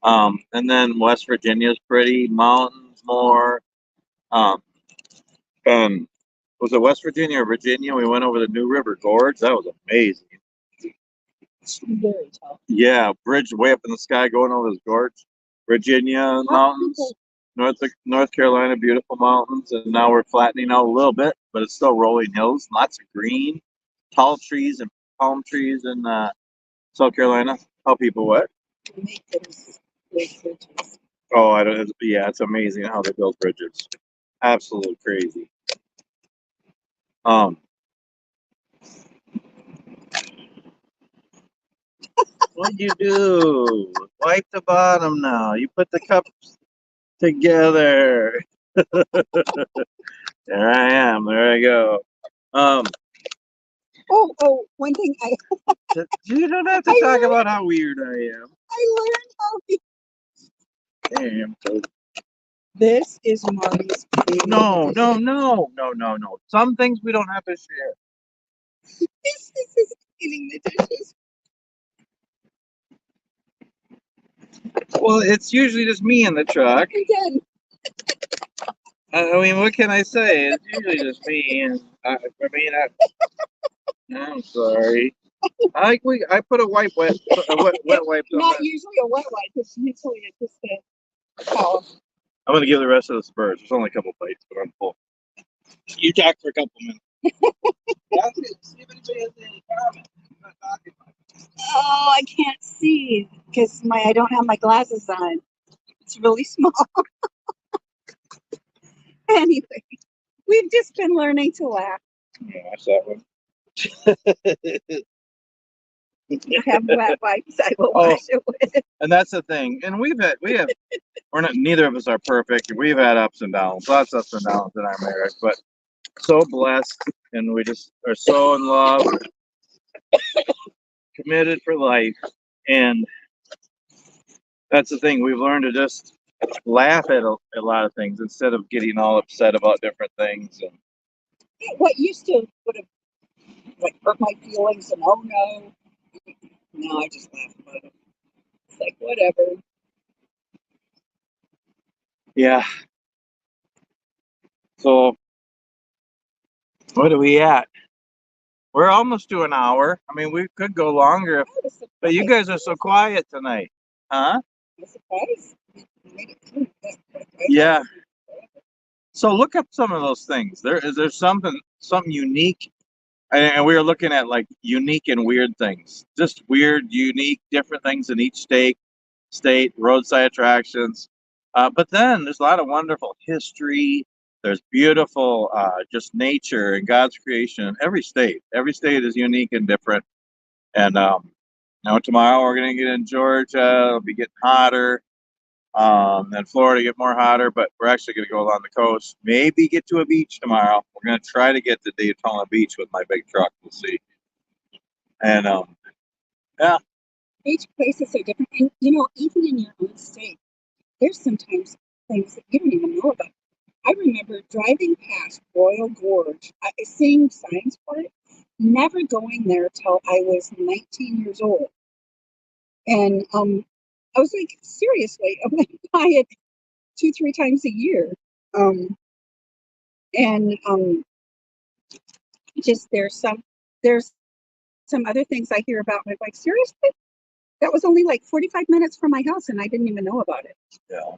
And then West Virginia's pretty, mountains more. Um, and was it West Virginia or Virginia? We went over the New River Gorge. That was amazing. It's very tough. Yeah, bridge way up in the sky going over this gorge. Virginia mountains, North Carolina, beautiful mountains, and now we're flattening out a little bit, but it's still rolling hills, lots of green, tall trees and palm trees in South Carolina. How people what? Make those great bridges. Oh, I don't. Yeah, it's amazing how they build bridges. Absolutely crazy. Um, what'd you do? Wipe the bottom now. You put the cups together. There I am. There I go. Um, One thing you don't have to I talk learned, about how weird I am. I learned how to. Damn. This is Marty's favorite No, dish. no, no, no, no, no. Some things we don't have to share. This is cleaning the dishes. Well, it's usually just me in the truck. Again, I mean, what can I say? It's usually just me, and I'm sorry. I put a wet wipe on not that. usually a wet wipe. It's usually just a towel. I'm gonna give the rest of the Spurs. There's only a couple bites, but I'm full. You talk for a couple minutes. That's it. See if anybody has any comments. I'm not talking about it. Oh, I can't see because I don't have my glasses on. It's really small. Anyway, we've just been learning to laugh. Yeah, watch that one. I have wet wipes. I will Oh, wash it with. and that's the thing. And we're not. Neither of us are perfect. We've had ups and downs, lots of ups and downs in our marriage, but so blessed, and we just are so in love, committed for life, and that's the thing. We've learned to just laugh at a lot of things instead of getting all upset about different things. And What used to would have hurt my feelings, and oh no, now I just laugh about it. It's like whatever. yeah, so what are we at? We're almost to an hour. I mean, we could go longer, but you guys are so quiet tonight, huh? I'm surprised. Yeah. So look up some of those things. There's something unique, and we were looking at like unique and weird things, just weird, unique, different things in each state, roadside attractions. But then there's a lot of wonderful history. There's beautiful, just nature and God's creation in every state. Every state is unique and different. And tomorrow we're gonna get in Georgia. It'll be getting hotter. And Florida get more hotter, but we're actually gonna go along the coast. Maybe get to a beach tomorrow. We're gonna try to get to Daytona Beach with my big truck. We'll see. And yeah, Each place is so different, and even in your own state, there's sometimes things that you don't even know about. I remember driving past Royal Gorge, seeing signs for it, never going there till I was 19 years old. And I was like, seriously, I went by it 2, 3 times a year. Um, and just there's some other things I hear about. And I'm like, seriously, that was only like 45 minutes from my house, and I didn't even know about it. yeah.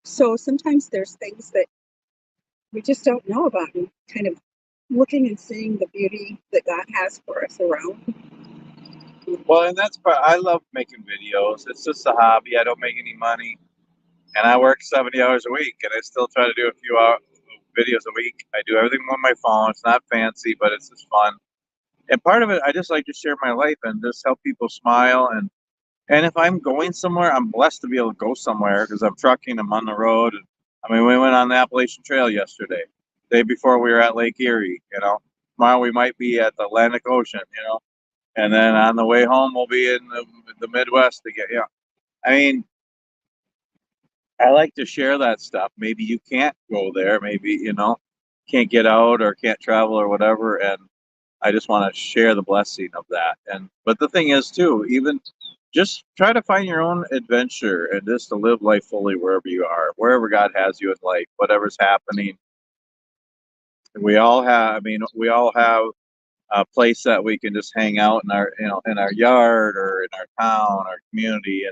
So sometimes there's things that we just don't know about, and kind of looking and seeing the beauty that God has for us around. Well, and that's part. I love making videos. It's just a hobby. I don't make any money, and I work 70 hours a week, and I still try to do a few videos a week. I do everything on my phone. It's not fancy, but it's just fun. And part of it, I just like to share my life and just help people smile. And And if I'm going somewhere, I'm blessed to be able to go somewhere because I'm trucking. I'm on the road. I mean, we went on the Appalachian Trail yesterday. Day before we were at Lake Erie. You know, tomorrow we might be at the Atlantic Ocean. You know, and then on the way home we'll be in the Midwest again. Yeah, I mean, I like to share that stuff. Maybe you can't go there. Maybe can't get out or can't travel or whatever, and I just want to share the blessing of that. And but the thing is too, even just try to find your own adventure and just to live life fully wherever you are, wherever God has you in life, whatever's happening. We all have. I mean, we all have a place that we can just hang out in our in our yard or in our town, our community,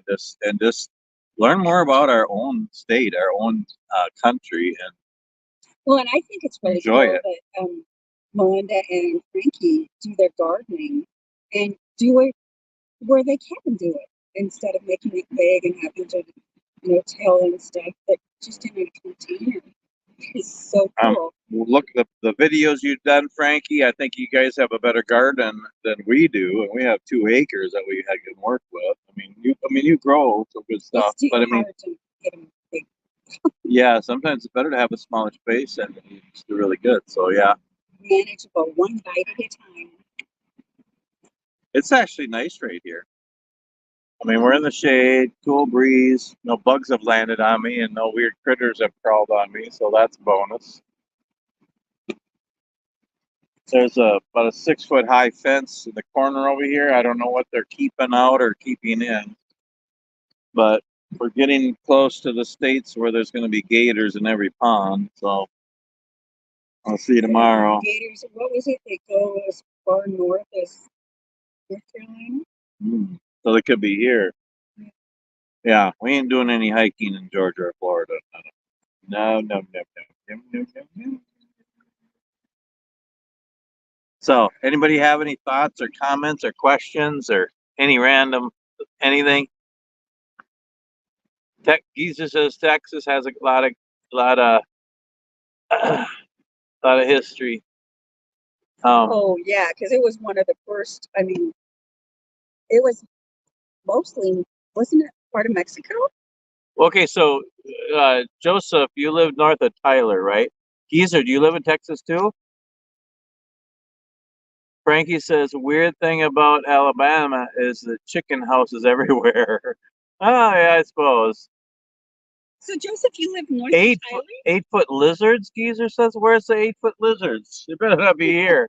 and just learn more about our own state, our own country, and Well, and I think it's really enjoy cool it. that Melinda and Frankie do their gardening and do it where they can do it instead of making it big and having to, tell and stuff, but just in a container. It's so Um, cool. look the videos you've done, Frankie. I think you guys have a better garden than we do, and we have 2 acres that we can work with. I mean, you grow some good stuff, It's too but I mean, hard to get them big. yeah, sometimes it's better to have a smaller space and it's really good. So yeah, Manageable, one bite at a time. it's actually nice right here. I mean, we're in the shade, cool breeze. No bugs have landed on me, and no weird critters have crawled on me, so that's a bonus. There's about a 6 foot high fence in the corner over here. I don't know what they're keeping out or keeping in, but we're getting close to the states where there's going to be gators in every pond. So I'll see you tomorrow. Gators, what was it? They go as far north as North Carolina? Mm. So they could be here. Yeah, we ain't doing any hiking in Georgia or Florida. No, no, no, no, no, no, no, no. So, anybody have any thoughts or comments or questions or any random anything? Geezer says Texas has a lot of lot of history. Oh, yeah, because it was one of the first. I mean, it was mostly, wasn't it part of Mexico? Okay, so Joseph, you live north of Tyler, right? Geezer, do you live in Texas too? Frankie says weird thing about Alabama is the chicken houses everywhere. Oh yeah, I suppose. So, Joseph, you live north of Eight Tyler? 8 foot lizards, Geezer says. Where's the 8 foot lizards? They better not be here.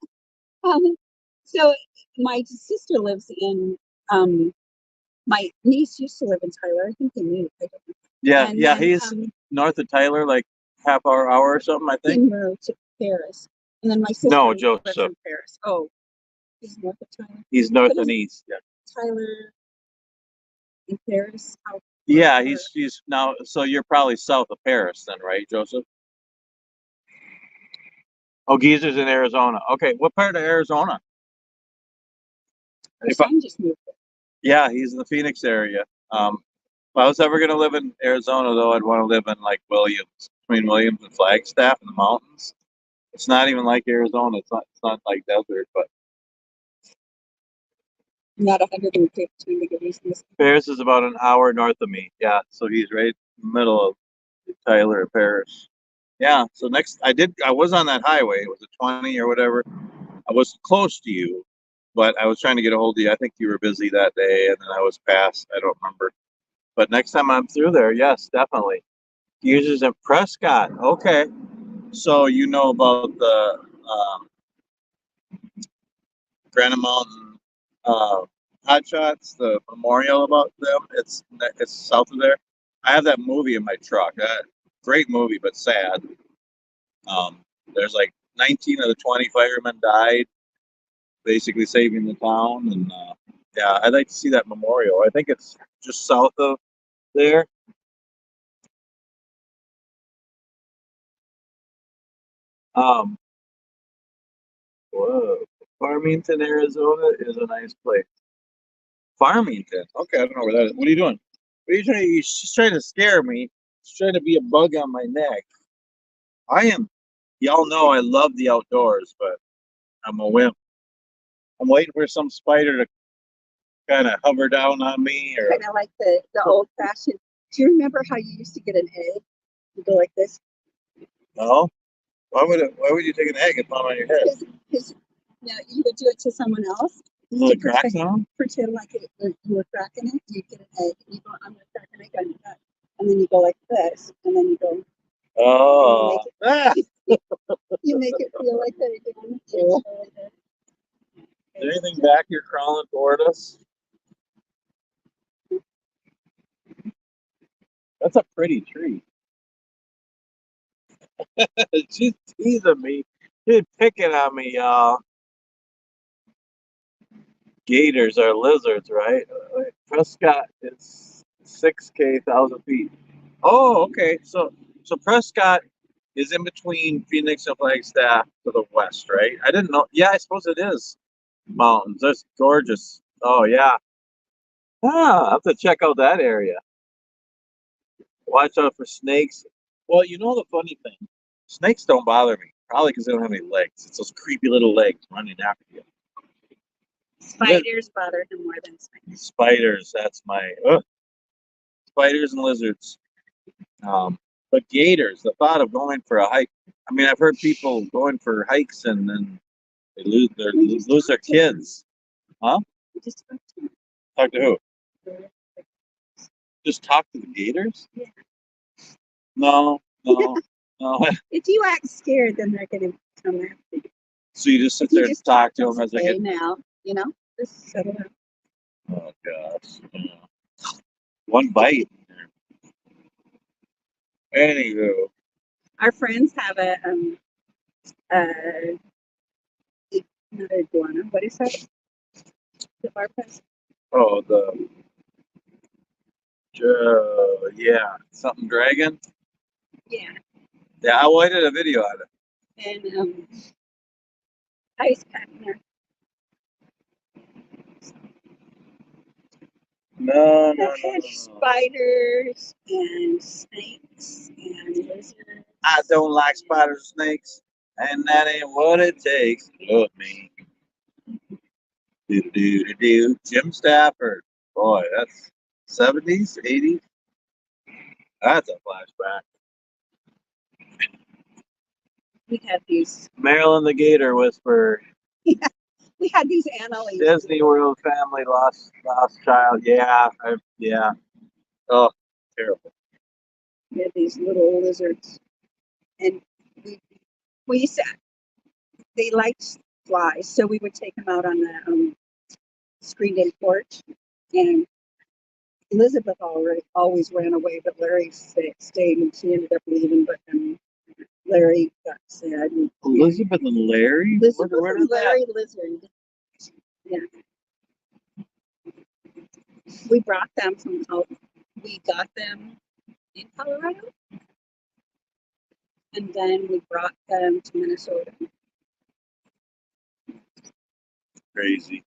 Um, so my sister lives in, my niece used to live in Tyler. I think they moved. I don't know. Yeah, And yeah, then he's north of Tyler, like hour or something, I he think. moved to Paris. And then my sister No, lives Joseph. in Paris. Oh, he's north of Tyler. He's north But and is east. Yeah. Tyler in Paris? How Yeah, far? he's now. So you're probably south of Paris, then, right, Joseph? Oh, Geezer's in Arizona. Okay, what part of Arizona? Her If I, son just moved there. yeah, he's in the Phoenix area. If I was ever gonna live in Arizona, though, I'd want to live in like Williams, between Williams and Flagstaff in the mountains. It's not even like Arizona. It's not like desert, but Not 115 degrees. Paris is about an hour north of me. Yeah, so he's right in the middle of Tyler and Paris. Yeah, so I was on that highway. It was a 20 or whatever. I was close to you, but I was trying to get a hold of you. I think you were busy that day, and then I was past. I don't remember. But next time I'm through there, yes, definitely. Users in Prescott. Okay, so you know about the Granite Mountain Hot Shots, the memorial about them. It's south of there. I have that movie in my truck. Great movie, but sad. Um, there's like 19 of the 20 firemen died, basically saving the town. And yeah, I'd like to see that memorial. I think it's just south of there. Um, whoa, Farmington, Arizona is a nice place. Farmington. Okay, I don't know where that is. What are you doing? What are you trying? She's trying to scare me. She's trying to be a bug on my neck. I am. Y'all know I love the outdoors, but I'm a wimp. I'm waiting for some spider to kind of hover down on me, or Kind of like the old fashioned. Do you remember how you used to get an egg? You go like this. no? Why would you take an egg and put it on your head? Because you would do it to someone else. Little cracks on them? Pretend like you were cracking it. You get an egg, and you go, I'm gonna crack an egg on your head, and then you go like this, and then you go. Oh. You make it feel like that again. Yeah. Is there anything back here crawling toward us? That's a pretty tree. She's teasing me. She's picking on me, y'all. Gators are lizards, right? Prescott is 6K, 1,000 feet. Oh, okay. So Prescott is in between Phoenix and Flagstaff to the west, right? I didn't know. Yeah, I suppose it is mountains. That's gorgeous. Oh yeah. Ah, I have to check out that area. Watch out for snakes. Well, you know the funny thing, snakes don't bother me. Probably because they don't have any legs. It's those creepy little legs running after you. Spiders bother him more than snakes. Spiders. That's my spiders and lizards. But gators. The thought of going for a hike. I mean, I've heard people going for hikes and then they lose their kids. Huh? Just Talk to who? Just talk to the gators? Yeah. No. If you act scared, then they're gonna come after you. So you just sit there and talk to them as they get. Now, just settle down. Oh gosh. Yeah. One bite. Anywho. Our friends have uh, not a iguana. What is that? The bar pest? Oh, yeah, something dragon. Yeah. Yeah, I did a video on it. And ice packing there. No. Spiders and snakes and lizards. I don't like spiders and snakes, and that ain't what it takes to love me. Do. Jim Stafford. Boy, that's 70s, 80s. That's a flashback. We had these. Marilyn the Gator Whisperer. Yeah, we had these annelies. Disney World family lost child. Yeah, yeah. Oh, terrible. We had these little lizards, and we used to. They liked flies, so we would take them out on the screened-in porch, and Elizabeth always ran away, but Larry stayed, and she ended up leaving. But Larry got sad. Elizabeth and Larry? Elizabeth and Larry Lizard. Yeah. We brought them from out. We got them in Colorado, and then we brought them to Minnesota. Crazy.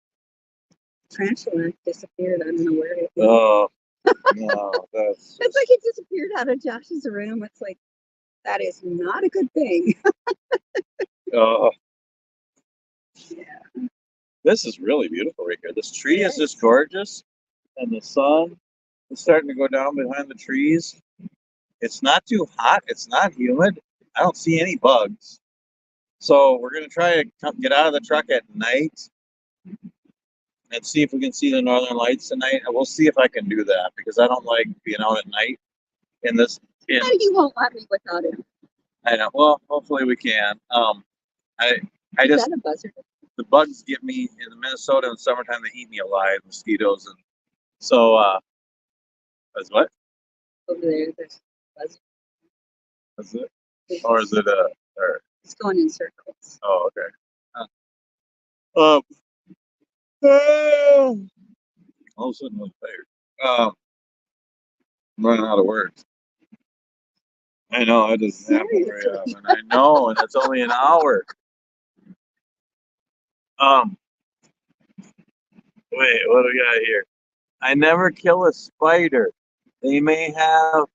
Tarantula disappeared. I don't know where it went. Oh, no, that's. It's like it disappeared out of Josh's room. It's like, that is not a good thing. Oh. Yeah. This is really beautiful right here. This tree is just gorgeous, and the sun is starting to go down behind the trees. It's not too hot. It's not humid. I don't see any bugs. So we're going to try to get out of the truck at night and see if we can see the northern lights tonight. And we'll see if I can do that because I don't like being out at night in this. You won't let me without him. I know. Well, hopefully we can. I just. Is that a buzzard? The bugs get me in the Minnesota in the summertime. They eat me alive, mosquitoes, and so. That's what? Over there, there's a buzzard. Is it? Or is it or? It's going in circles. Oh, okay. All of a sudden, I'm tired. I'm running out of words. I know it doesn't happen very often. I know, and it's only an hour. Wait, what do we got here? I never kill a spider. They may have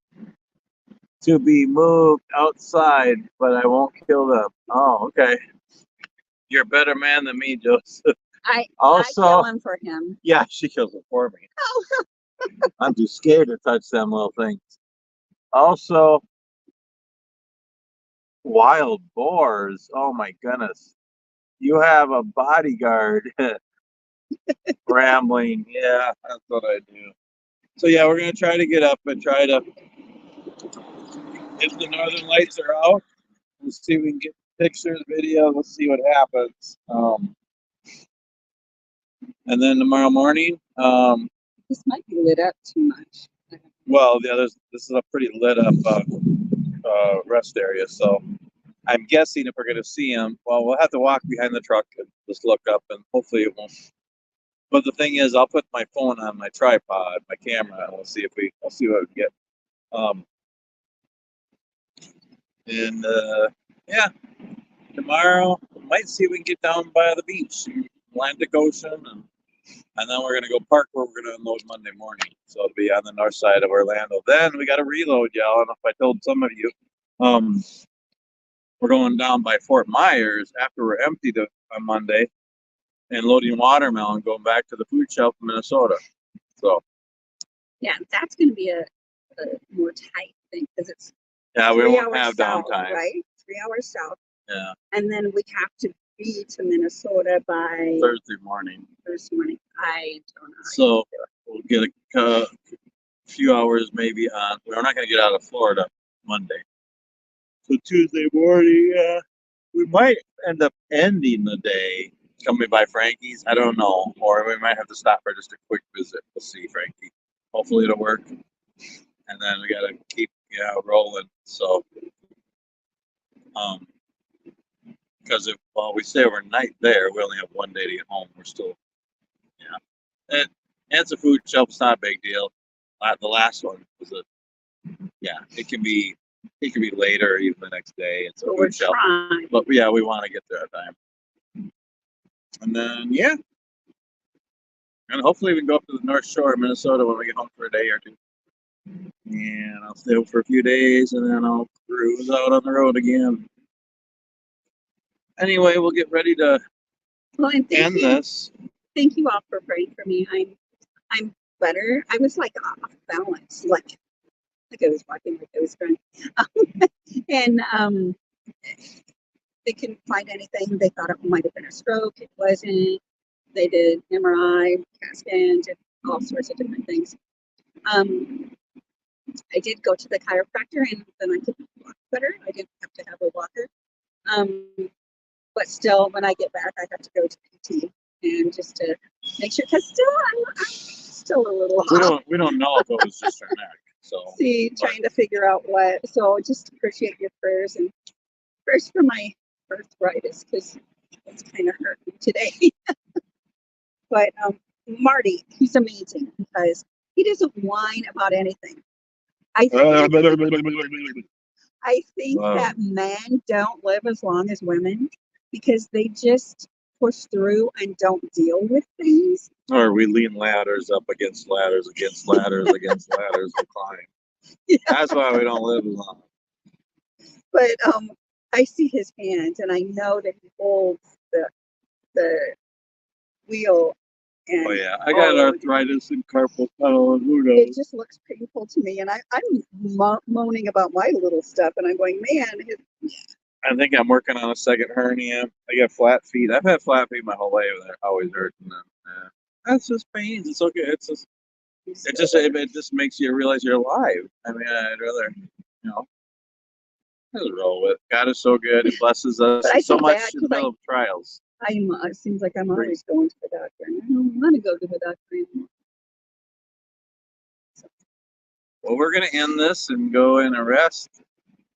to be moved outside, but I won't kill them. Oh, okay. You're a better man than me, Joseph. I Also, kill him for him. yeah, she kills it for me. Oh, I'm too scared to touch them little things. Also, wild boars. Oh my goodness. You have a bodyguard. Rambling. Yeah, that's what I do. So yeah, we're gonna try to get up and try to, if the northern lights are out, we'll see if we can get pictures, video. We'll see what happens. And then tomorrow morning, this might be lit up too much. well, yeah, this is a pretty lit up rest area. So I'm guessing if we're gonna see them, well, we'll have to walk behind the truck and just look up, and hopefully it won't. But the thing is, I'll put my phone on my tripod, my camera, and we'll see what we get. Um, and yeah, tomorrow we might see if we can get down by the beach, Atlantic Ocean, and then we're gonna go park where we're gonna unload Monday morning. So it'll be on the north side of Orlando. Then we got to reload, y'all. I don't know if I told some of you. We're going down by Fort Myers after we're emptied on Monday and loading watermelon, going back to the food shelf in Minnesota. So Yeah, that's going to be a more tight thing because it's yeah, we 3 won't hours have south, downtime. right? 3 hours south, Yeah, and then we have to be to Minnesota by Thursday morning. Thursday morning. I don't know. So we'll get a few hours maybe on. We're not going to get out of Florida Monday. So Tuesday morning, we might end up ending the day coming by Frankie's. I don't know, or we might have to stop for just a quick visit. We'll see, Frankie. Hopefully it'll work. And then we got to keep rolling. So, because if we stay overnight there, we only have one day to get home. We're still, yeah. It's a food shelf. It's not a big deal. The last one was it can be later, even the next day. It's a But we're food shelf. trying. But yeah, we want to get there at time. And then and hopefully we can go up to the North Shore of Minnesota when we get home for a day or two. And I'll stay home for a few days, and then I'll cruise out on the road again. Anyway, we'll get ready to end this. Thank you all for praying for me. I'm better. I was like off balance, like I was walking like I was drunk. And they couldn't find anything. They thought it might have been a stroke. It wasn't. They did MRI, CAT scan, did all sorts of different things. I did go to the chiropractor, and then I could walk better. I didn't have to have a walker. But still, when I get back, I have to go to PT and just to make sure, because still I'm still a little off. We don't know if it was just her neck. So Trying to figure out what. So just appreciate your prayers, and prayers for my arthritis, because it's kind of hurting today. But Marty, he's amazing because he doesn't whine about anything. I think that men don't live as long as women because they just push through and don't deal with things. Or we lean ladders up against ladders against ladders against ladders and climb. Yeah. That's why we don't live as long. But I see his hands, and I know that he holds the wheel. And, oh yeah, I got arthritis and carpal tunnel, and who knows? It just looks painful to me, and I'm moaning about my little stuff, and I'm going, man. I think I'm working on a second hernia. I got flat feet. I've had flat feet my whole life, and they're always hurting them. Yeah. That's just pains. It's okay. It just makes you realize you're alive. I mean, I'd rather, just roll with. God is so good. He blesses us so much in the middle of trials. It seems like I'm always going to the doctor, and I don't want to go to the doctor anymore. Well, we're going to end this and go in and rest,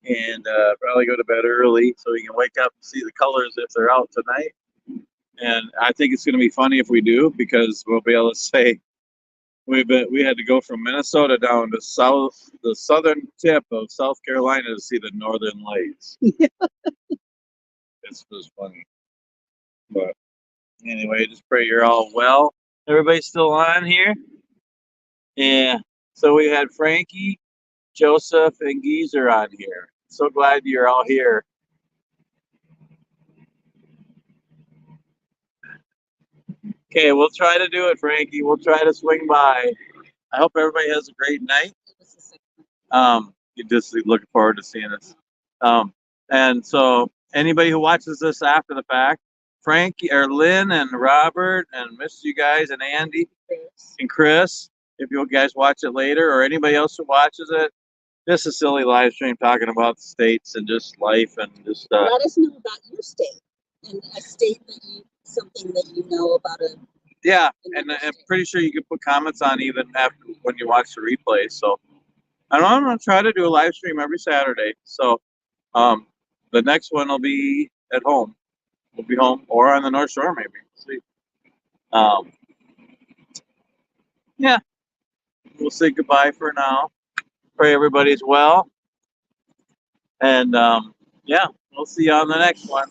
and probably go to bed early so we can wake up and see the colors if they're out tonight. And I think it's going to be funny if we do, because we'll be able to say we had to go from Minnesota down to the southern tip of South Carolina to see the northern lights. It's just funny. But anyway, just pray you're all well. Everybody's still on here? Yeah. So we had Frankie, Joseph, and Geezer on here. So glad you're all here. Okay, we'll try to do it, Frankie. We'll try to swing by. I hope everybody has a great night. You just looking forward to seeing us. Um, and so anybody who watches this after the fact, Frankie or Lynn and Robert and miss you guys and Andy and Chris, if you guys watch it later or anybody else who watches it, just a silly live stream talking about the states and just life and just let us know about your state and a state that you something that you know about it. Yeah, and I'm pretty sure you can put comments on even after when you watch the replay. So I know I'm gonna try to do a live stream every Saturday. So the next one will be at home. We'll be home or on the North Shore maybe. See. Um, yeah, we'll say goodbye for now. Pray everybody's well, and yeah, we'll see you on the next one.